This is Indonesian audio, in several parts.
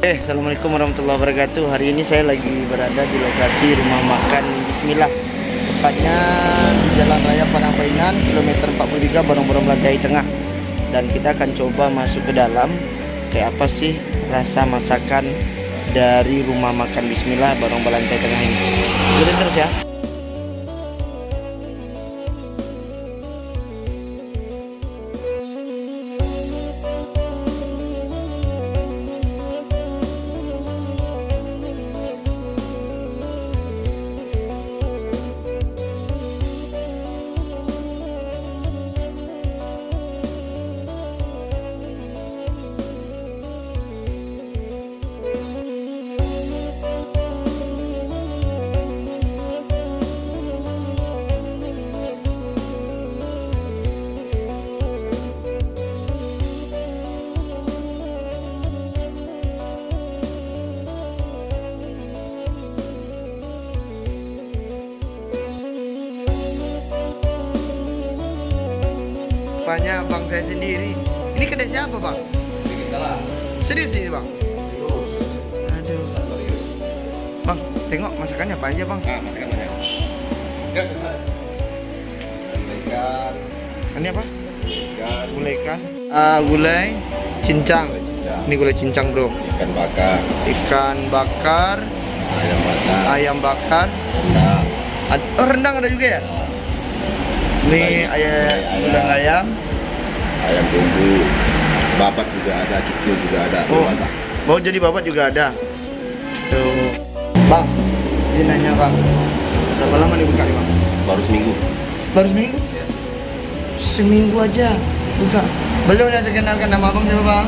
Oke, assalamualaikum warahmatullahi wabarakatuh. Hari ini saya lagi berada di lokasi rumah makan Bismillah, tepatnya di Jalan Raya Padang Painan, kilometer 43, Borong-Borong Lantai Tengah. Dan kita akan coba masuk ke dalam. Kayak apa sih rasa masakan dari rumah makan Bismillah Borong Lantai Tengah ini? Ikutin terus ya. Rupanya bang saya sendiri. Ini kedai siapa bang? Serius ini bang? Aduh. Bang, tengok masakannya apa aja bang? Masakannya ikan. Ini apa? Ikan. Gulai ikan. Gulai cincang. Ini gulai cincang bro. Ikan bakar. Ikan bakar. Ayam bakar. Ayam bakar. Rendang. Oh, rendang ada juga ya? Ini ayam. Ayam bumbu. Babat juga ada, kikil juga ada. Masak. Oh, jadi babat juga ada. Tuh. Bang, ini nanya bang, berapa lama nih buka nih bang? Baru seminggu. Baru seminggu? Seminggu aja buka. Beliau udah terkenalkan nama abang siapa bang?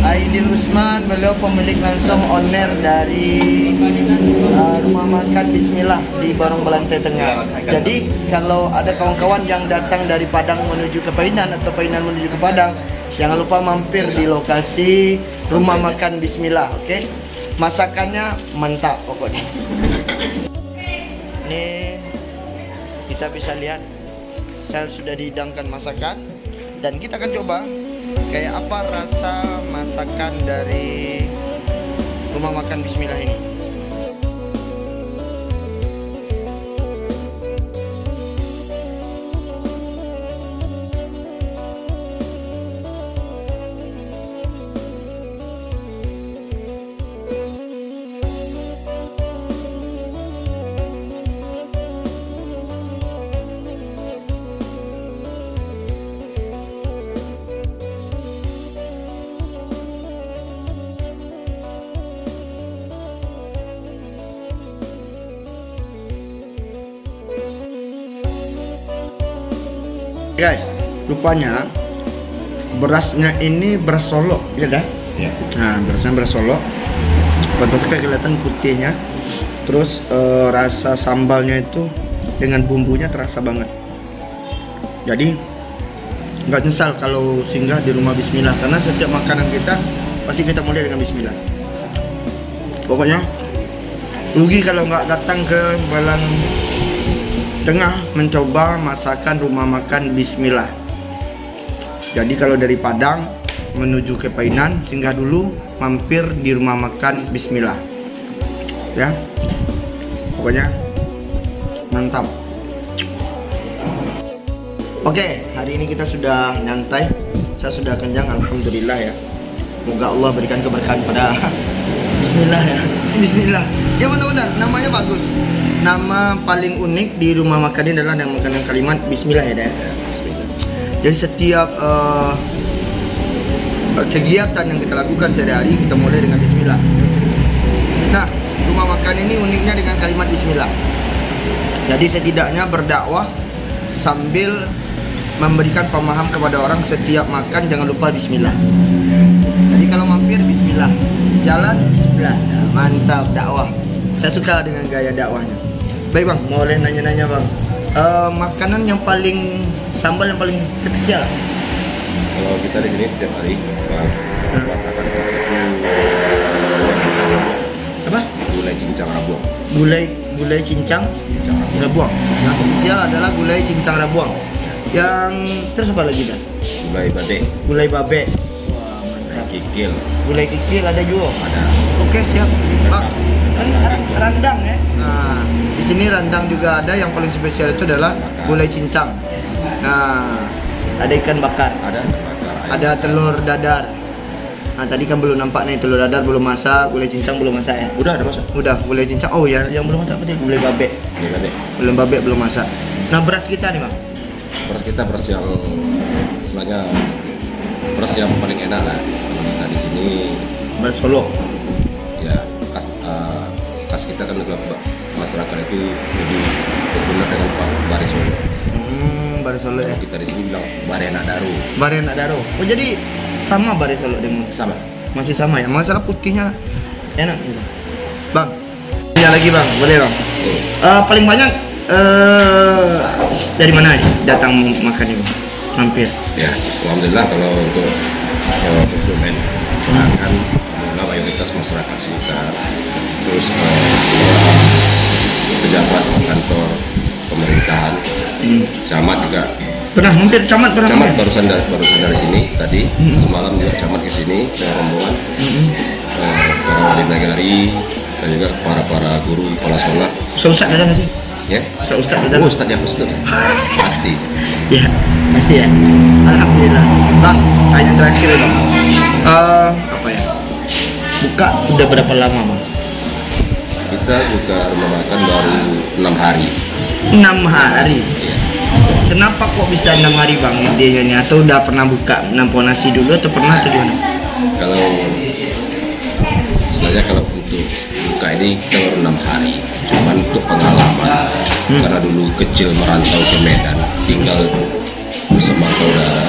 Aidil Usman. Beliau pemilik langsung owner dari rumah makan Bismillah di Borong Lantai Tengah. Jadi kalau ada kawan-kawan yang datang dari Padang menuju ke Painan atau Painan menuju ke Padang, jangan lupa mampir di lokasi rumah makan Bismillah. Oke? Masakannya mantap pokoknya. Ini kita bisa lihat saya sudah dihidangkan masakan dan kita akan coba kayak apa rasa masakan dari rumah makan Bismillah ini. Guys, rupanya berasnya ini beras Solo, ya dah? Ya. Nah, berasnya beras Solo. Bentuknya kelihatan putihnya. Terus rasa sambalnya itu dengan bumbunya terasa banget. Jadi nggak nyesal kalau singgah di rumah Bismillah, karena setiap makanan kita pasti kita mulai dengan Bismillah. Pokoknya rugi kalau nggak datang ke Balang Tengah mencoba masakan rumah makan Bismillah. Jadi kalau dari Padang menuju ke Painan, singgah dulu mampir di rumah makan Bismillah. Ya, pokoknya mantap. Oke, hari ini kita sudah nyantai. Saya sudah kenyang, alhamdulillah ya. Semoga Allah berikan keberkahan pada Bismillah ya. Bismillah. Ya benar-benar namanya bagus. Nama paling unik di rumah makan ini adalah yang makanan kalimat Bismillah ya dah. Jadi setiap kegiatan yang kita lakukan sehari-hari kita mulai dengan Bismillah. Nah, rumah makan ini uniknya dengan kalimat Bismillah. Jadi setidaknya berdakwah sambil memberikan pemahaman kepada orang, setiap makan jangan lupa Bismillah. Jadi kalau mampir Bismillah, jalan Bismillah. Mantap dakwah. Saya suka dengan gaya dakwahnya. Baik bang, boleh nanya-nanya bang, makanan yang paling sambal yang paling spesial? Kalau kita di sini setiap hari masakan khas itu Apa? gulai cincang rabuang. Gulai cincang rabuang. Yang spesial adalah gulai cincang rabuang. Yang terus apa lagi dah? Gulai babe. Gulai babe. Wah, mantap. mantap. kikil Gulai kikil ada juga. ada. Oke, siap. Bang, rendang ya. Nah, di sini rendang juga ada. Yang paling spesial itu adalah gulai cincang. Nah, ada ikan bakar, Ada bakar ayam. ada telur dadar. Nah, tadi kan belum nampak nih telur dadar belum masak, gulai cincang belum masak ya. Udah ada masak. Udah, gulai cincang. Oh ya, yang belum masak apa tadi? Gulai babek. Ya kan deh. Belum babek belum masak. Nah, beras kita nih, Bang. Beras kita beras yang istilahnya beras yang paling enak lah. Kalau kita di sini Beras Solo. ya khas kita kan juga masyarakat itu lebih benar dengan Bare Solo. Bare Solo ya. Kalau kita di sini bilang Bare Enak Daru. Bare Enak Daru. Oh, jadi sama Bare Solo dengan Sama. masih sama ya. Masalah putihnya enak gitu. Bang. Tanya lagi, Bang. Boleh, Bang? Paling banyak dari mana ya datang makan ini? Hampir. Ya, alhamdulillah kalau untuk konsumen akan mayoritas masyarakat sekitar, terus pejabat kantor pemerintahan, camat juga. Pernah hampir camat pernah. Camat hampir? barusan dari sini tadi, semalam juga camat ke sini dengan rombongan, para wali negari dan juga para guru kepala sekolah. Ustaz ada nggak sih? Ya, Ustaz ada. Ustaz ya pasti. Ya, pasti ya. Alhamdulillah. Bang, tanya terakhir ya, Bang. Apa ya? Buka udah berapa lama, Bang? Kita buka rumah makan baru 6 hari. 6 hari. Ya. Kenapa kok bisa 6 hari, Bang? Idenya nih, atau udah pernah buka nampol nasi dulu atau pernah atau gimana? Kalau sebenarnya kalau untuk buka ini kita baru 6 hari. Cuman untuk pengalaman, karena dulu kecil merantau ke Medan, tinggal bersama saudara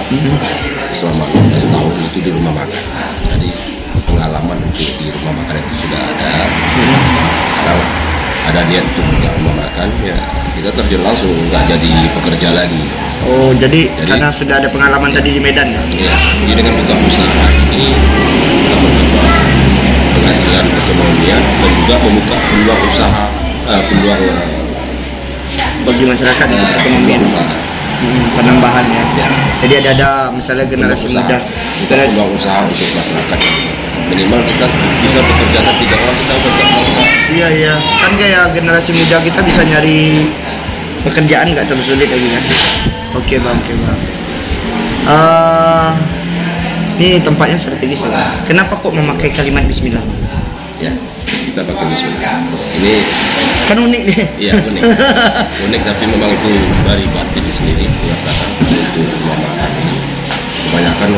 selama 15 tahun itu di rumah makan. Jadi pengalaman untuk di rumah makan itu sudah ada. Sekarang ada niat untuk buka rumah makan, ya kita terjun langsung, nggak jadi pekerja lagi. Oh, jadi karena sudah ada pengalaman tadi di Medan ya? Ya, jadi dengan buka usaha ini kita menambah penghasilan ekonomian dan juga membuka peluang usaha, peluang bagi masyarakat ekonomian. Penambahan ya. Jadi ada misalnya generasi usaha, muda, buka peluang usaha untuk masyarakat. Minimal kita bisa bekerjakan 3 orang, kita udah bisa. Iya, kan kayak generasi muda kita bisa nyari pekerjaan nggak terlalu sulit lagi kan. Oke, Bang. Ini tempatnya strategis ya. Kenapa kok memakai kalimat Bismillah? Ya, kita pakai bismillah. Ini Kan unik nih. iya unik tapi memang itu dari batin sendiri mengatakan untuk rumah makan ini. Kebanyakan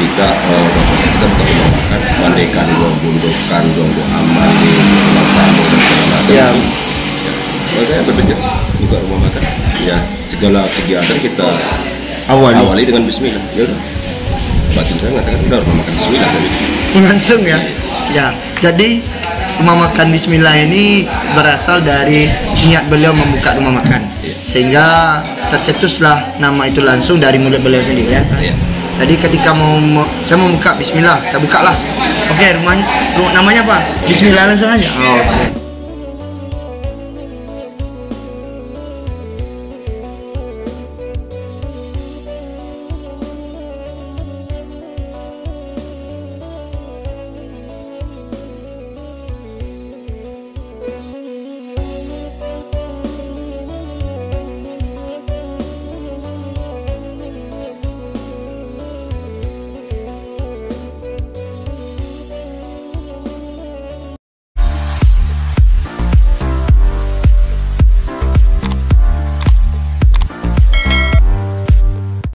kita masyarakat kita bukan rumah makan, mandekan dua bundokan, dua aman di masalah dan segala macam. Ya. Kalau saya berpikir buka rumah makan, ya segala kegiatan kita awali dengan bismillah. Ya udah. Batin saya mengatakan udah rumah makan bismillah tadi. Langsung ya. Ya, jadi rumah makan Bismillah ini berasal dari niat beliau membuka rumah makan, sehingga tercetuslah nama itu langsung dari mulut beliau sendiri ya. Jadi ketika saya mau buka Bismillah, saya bukalah. Oke, namanya apa? Bismillah langsung aja. Oh, oke.